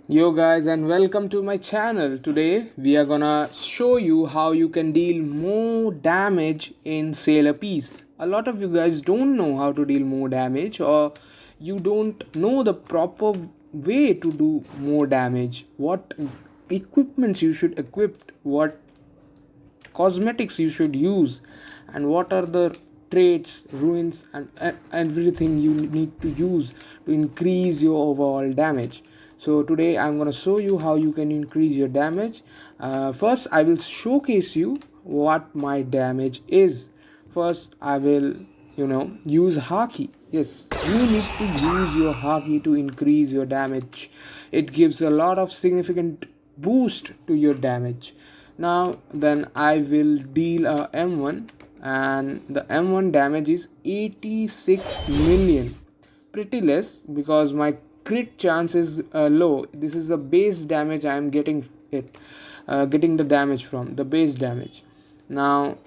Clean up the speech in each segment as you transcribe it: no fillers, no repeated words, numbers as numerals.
Yo guys, and welcome to my channel. Today we are gonna show you how you can deal more damage in Sailor Piece. A lot of you guys don't know how to deal more damage, or you don't know the proper way to do more damage. What equipments you should equip, what cosmetics you should use, and what are the traits, ruins, and everything you need to use to increase your overall damage. So today I'm going to show you how you can increase your damage. First I will showcase you what my damage is. First I will use haki. Yes, you need to use your haki to increase your damage. It gives a lot of significant boost to your damage. Now then I will deal a M1, and the M1 damage is 86 million. Pretty less because my crit chance is low. This is the base damage I am getting the damage from the base damage. Now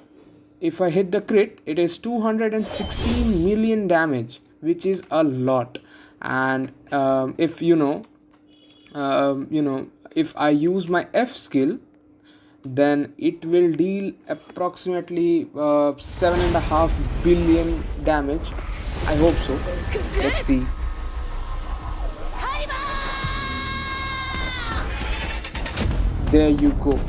if I hit the crit, it is 216 million damage, which is a lot. And if if I use my F skill, then it will deal approximately 7.5 billion damage. I hope so. Let's see. There you go.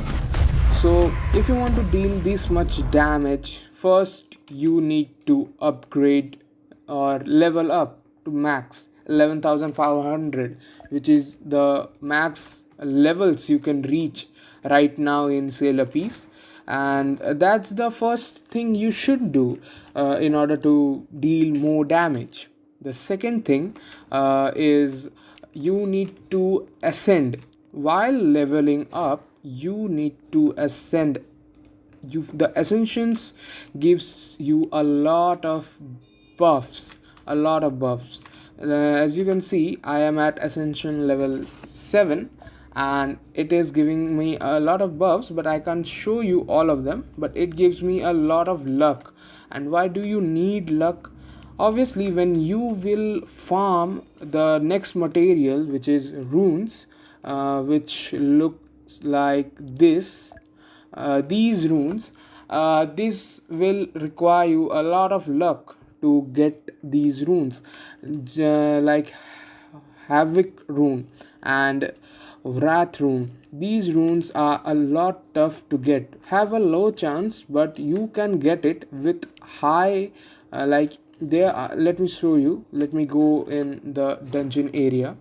So if you want to deal this much damage, first you need to upgrade or level up to max 11,500, which is the max levels you can reach right now in Sailor Piece. And that's the first thing you should do in order to deal more damage. The second thing is you need to ascend. While leveling up, you need to ascend. The ascensions gives you a lot of buffs, as you can see, I am at ascension level 7, and it is giving me a lot of buffs, but I can't show you all of them. But it gives me a lot of luck. And why do you need luck? Obviously, when you will farm the next material, which is runes, which looks like these runes, this will require you a lot of luck to get these runes, like havoc rune and wrath rune. These runes are a lot tough to get, have a low chance, but you can get it with high there are, let me show you. Let me go in the dungeon area,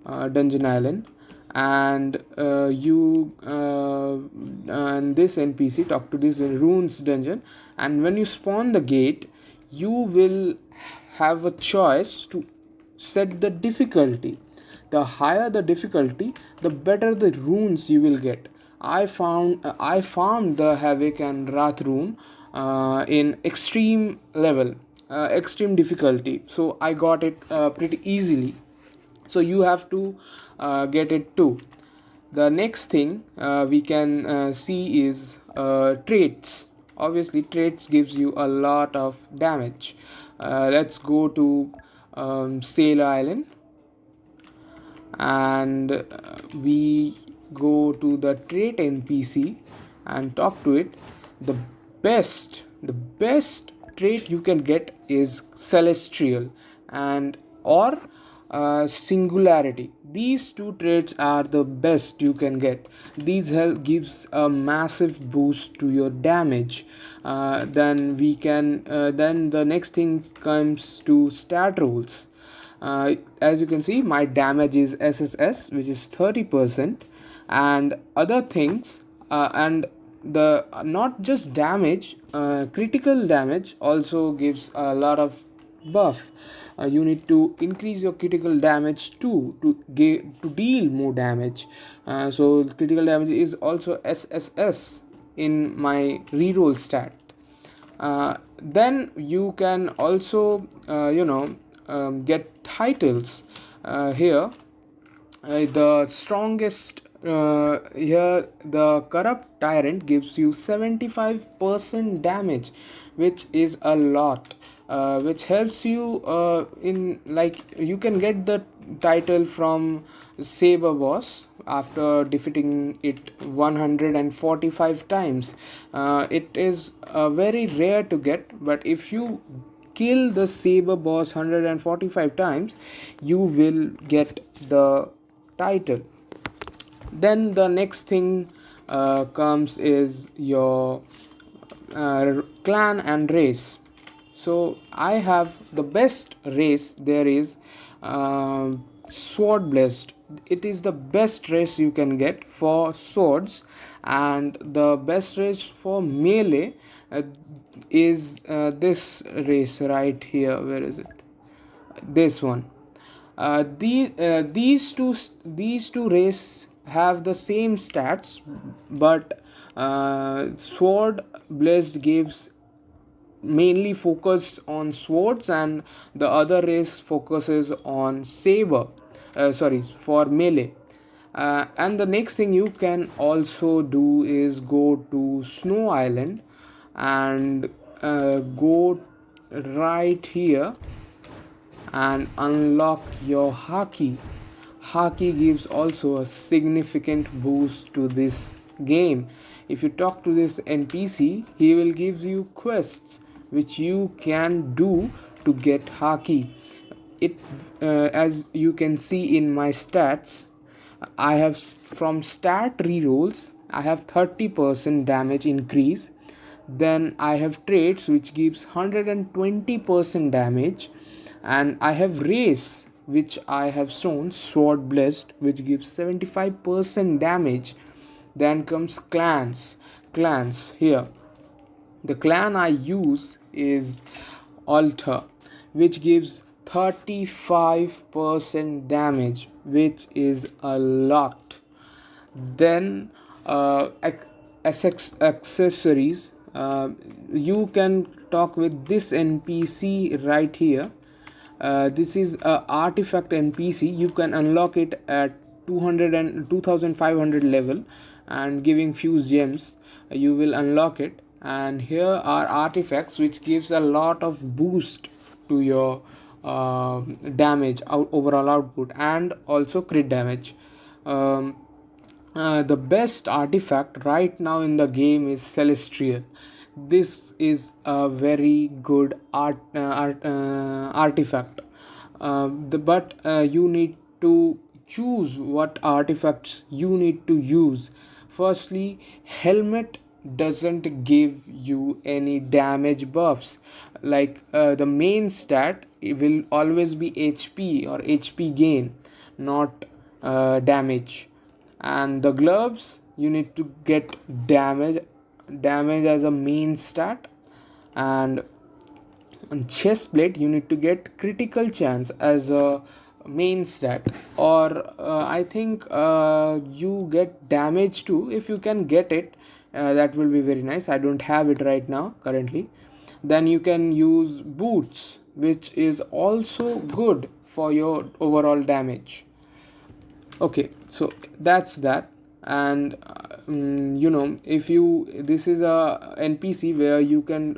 dungeon island, and you and this NPC talk to this runes dungeon, and when you spawn the gate, you will have a choice to set the difficulty. The higher the difficulty, the better the runes you will get. I found the havoc and wrath rune in extreme level, extreme difficulty, so I got it pretty easily. So you have to get it too. The next thing we can see is traits. Obviously traits gives you a lot of damage. Let's go to Sailor Island, and we go to the trait NPC and talk to it. The best trait you can get is celestial and or singularity. These two traits are the best you can get. These help gives a massive boost to your damage. Then the next thing comes to stat rolls. As you can see, my damage is SSS, which is 30%, and other things, and the not just damage, critical damage also gives a lot of buff. You need to increase your critical damage too to deal more damage. So critical damage is also SSS in my reroll stat. Then you can also get titles here. The strongest Here the corrupt tyrant gives you 75% damage, which is a lot, which helps you in, like, you can get the title from saber boss after defeating it 145 times. It is very rare to get, but if you kill the saber boss 145 times, you will get the title. Then the next thing comes is your clan and race. So I have the best race there is, sword blessed. It is the best race you can get for swords, and the best race for melee is this race right here. Where is it? This one. These two races have the same stats, but sword blessed gives mainly focused on swords, and the other race focuses on saber, sorry, for melee. And the next thing you can also do is go to Snow Island and go right here and unlock your haki. Haki gives also a significant boost to this game. If you talk to this NPC, he will give you quests which you can do to get haki. It as you can see in my stats, I have from stat rerolls I have 30% damage increase. Then I have traits which gives 120% damage, and I have race which I have shown sword blessed which gives 75% damage. Then comes clans here. The clan I use is Alter, which gives 35% damage, which is a lot. Then accessories. You can talk with this NPC right here. This is a artifact NPC. You can unlock it at 200 and 2500 level, and giving fuse gems you will unlock it. And here are artifacts which gives a lot of boost to your damage overall output, and also crit damage. The best artifact right now in the game is Celestial. This is a very good artifact. But you need to choose what artifacts you need to use. Firstly, helmet doesn't give you any damage buffs. Like the main stat will always be HP or HP gain, not damage. And the gloves, you need to get damage as a main stat. And on chest plate you need to get critical chance as a main stat, or I think you get damage too if you can get it. That will be very nice. I don't have it right now currently. Then you can use boots, which is also good for your overall damage. Okay, so that's that. And if you this is a NPC where you can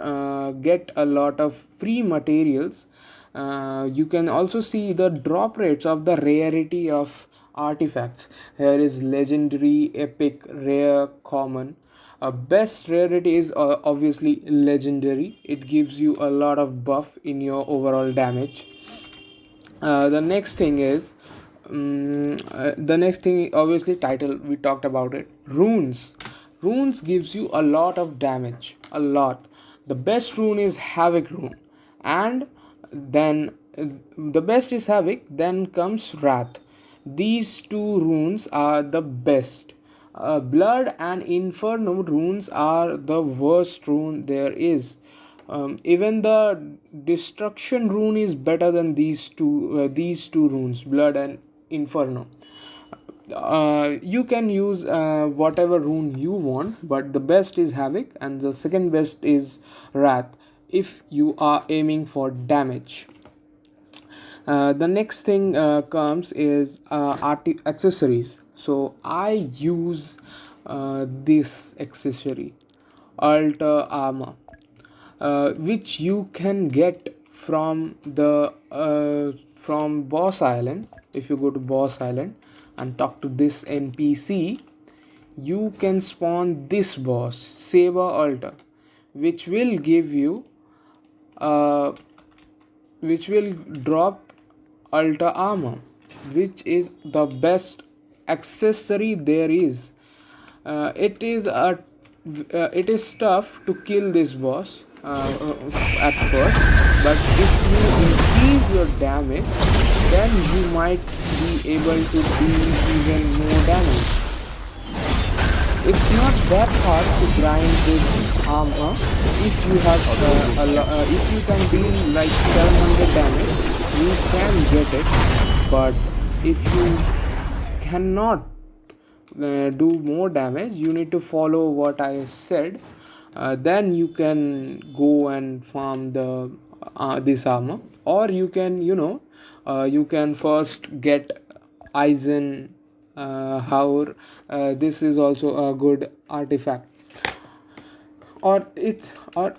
get a lot of free materials. You can also see the drop rates of the rarity of artifacts. Here is legendary, epic, rare, common. Best rarity is obviously legendary. It gives you a lot of buff in your overall damage. The next thing is the next thing, obviously title, we talked about it. Runes gives you a lot of damage, a lot. The best rune is Havoc rune, and then the best is Havoc, then comes Wrath. These two runes are the best. Blood and Inferno runes are the worst rune there is. Even the Destruction rune is better than these two runes, Blood and Inferno. You can use whatever rune you want, but the best is Havoc, and the second best is Wrath if you are aiming for damage. The next thing comes is accessories. So I use this accessory, alter armor, which you can get from Boss Island. If you go to Boss Island and talk to this NPC, you can spawn this boss, Saber Altar, which will give you uh, which will drop altar armor, which is the best accessory there is. It is tough to kill this boss at first, but if you increase your damage, then you might be able to deal even more damage. It's not that hard to grind this armor. If you have if you can deal like 700 damage, you can get it. But if you cannot do more damage, you need to follow what I said. Then you can go and farm the this armor, or you can you can first get Eisen However, this is also a good artifact. Or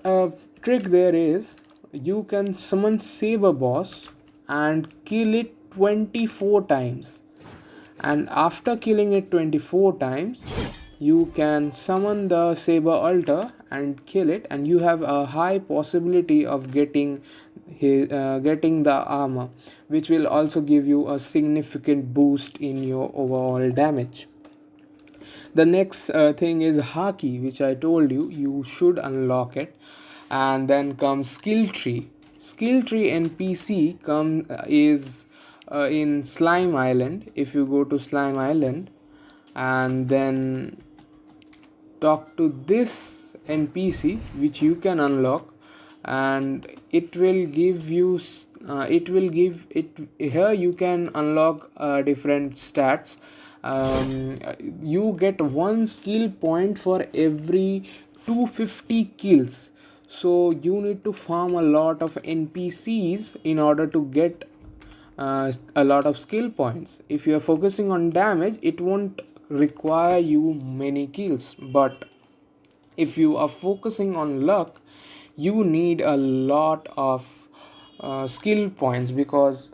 a trick there is, you can summon Saber Boss and kill it 24 times. And after killing it 24 times, you can summon the Saber Altar and kill it, and you have a high possibility of getting the armor, which will also give you a significant boost in your overall damage. The next thing is Haki, which I told you should unlock it. And then comes skill tree. Skill tree NPC is in Slime Island. If you go to Slime Island and then talk to this NPC, which you can unlock, and it will give you it will give it here you can unlock different stats. You get one skill point for every 250 kills, so you need to farm a lot of NPCs in order to get a lot of skill points. If you are focusing on damage, it won't require you many kills, but if you are focusing on luck, you need a lot of skill points, because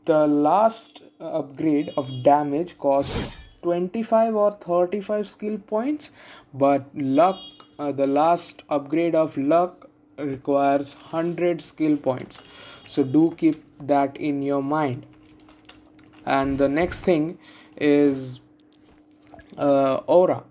the last upgrade of damage costs 25 or 35 skill points, but luck the last upgrade of luck requires 100 skill points. So do keep that in your mind. And the next thing is aura.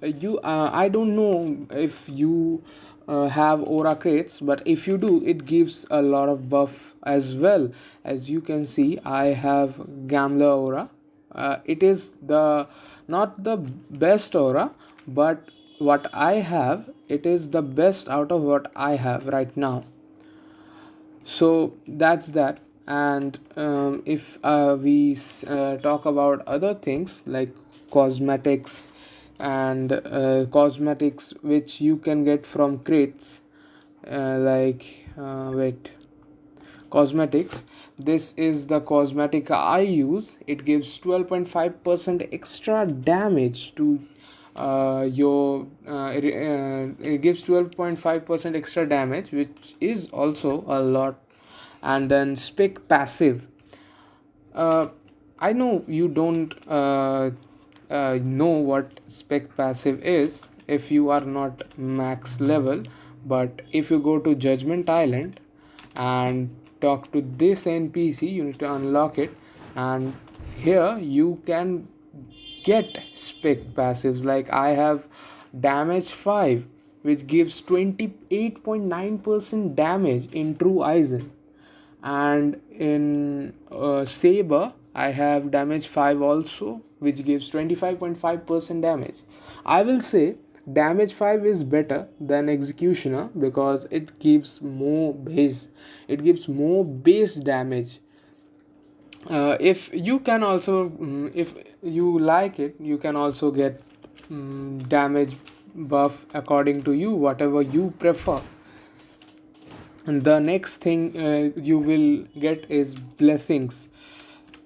I don't know if you have aura crates, but if you do, it gives a lot of buff as well. As you can see, I have Gambler aura. It is the not the best aura, but what I have, it is the best out of what I have right now. So that's that. And if we talk about other things like cosmetics, and cosmetics which you can get from crates, wait, cosmetics, this is the cosmetic I use. It gives 12.5% extra damage to it gives 12.5% extra damage, which is also a lot. And then spec passive, I know you don't know what spec passive is if you are not max level, but if you go to Judgment Island and talk to this NPC, you need to unlock it, and here you can get spec passives. Like I have damage 5, which gives 28.9% damage in true Eisen, and in Saber I have damage 5 also, which gives 25.5% damage. I will say damage 5 is better than Executioner because it gives more base damage. If you can also if you like it, you can also get damage buff according to you, whatever you prefer. And the next thing you will get is blessings.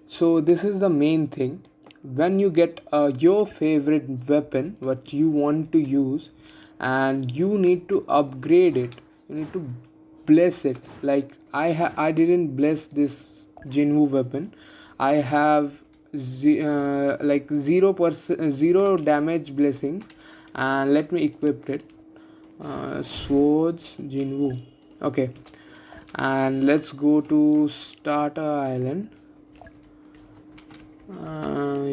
So this is the main thing. When you get your favorite weapon what you want to use, and you need to upgrade it, you need to bless it. Like I didn't bless this Jinwoo weapon. I have like 0% 0 damage blessings, and let me equip it. Swords Jinwoo. Okay, and let's go to Starter Island.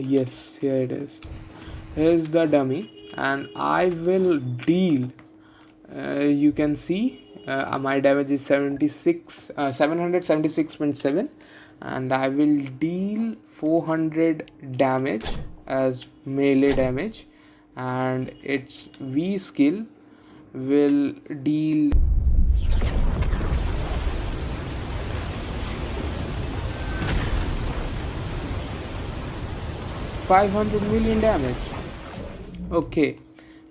Yes, here it is. Here's the dummy, and I will deal. You can see my damage is 776.7, and I will deal 400 damage as melee damage, and its V skill will deal 500 million damage. Okay,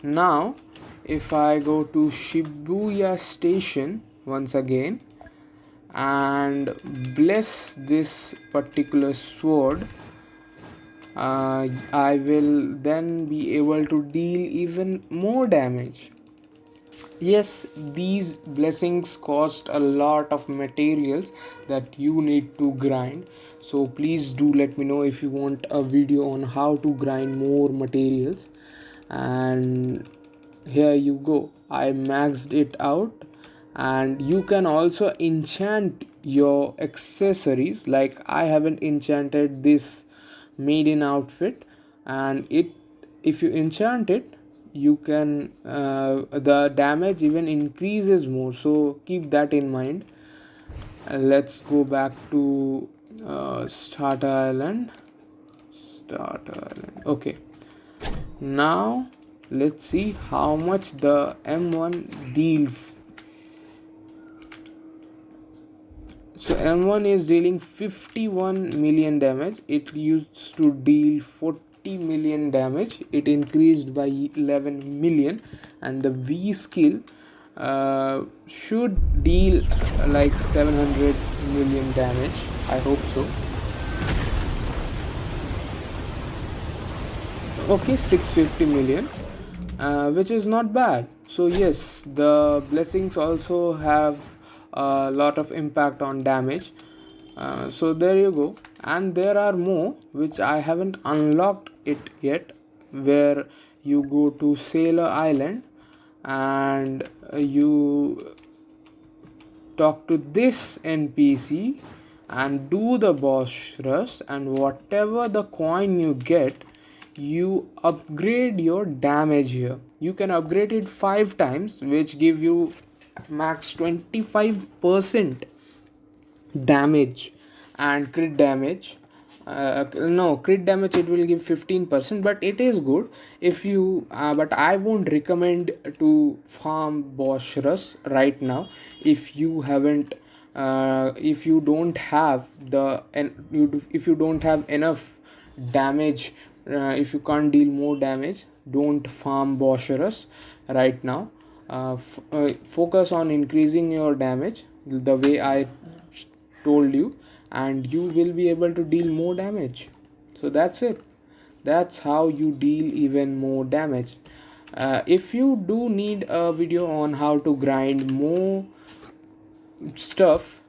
now if I go to Shibuya station once again and bless this particular sword, I will then be able to deal even more damage. Yes, these blessings cost a lot of materials that you need to grind. So please do let me know if you want a video on how to grind more materials. And here you go, I maxed it out. And you can also enchant your accessories. Like I haven't enchanted this maiden outfit, and it if you enchant it, you can the damage even increases more, so keep that in mind. Let's go back to Starter Island. Okay, now let's see how much the M1 deals. So M1 is dealing 51 million damage. It used to deal 40 million damage. It increased by 11 million, and the V skill should deal like 700 million damage. I hope so. Okay, 650 million, which is not bad. So yes, the blessings also have a lot of impact on damage. So there you go. And there are more which I haven't unlocked it yet, where you go to Sailor Island and you talk to this NPC and do the boss rush, and whatever the coin you get, you upgrade your damage here. You can upgrade it 5 times, which give you max 25% damage and crit damage. No, crit damage it will give 15%, but it is good if you but I won't recommend to farm boss rush right now if you haven't if you don't have if you don't have enough damage. If you can't deal more damage, don't farm boss rush right now. Focus on increasing your damage the way I told you, and you will be able to deal more damage. So that's it. That's how you deal even more damage. If you do need a video on how to grind more stuff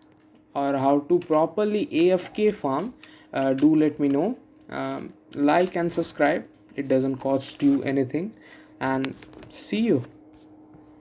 or how to properly AFK farm, do let me know. Like and subscribe, it doesn't cost you anything, and see you.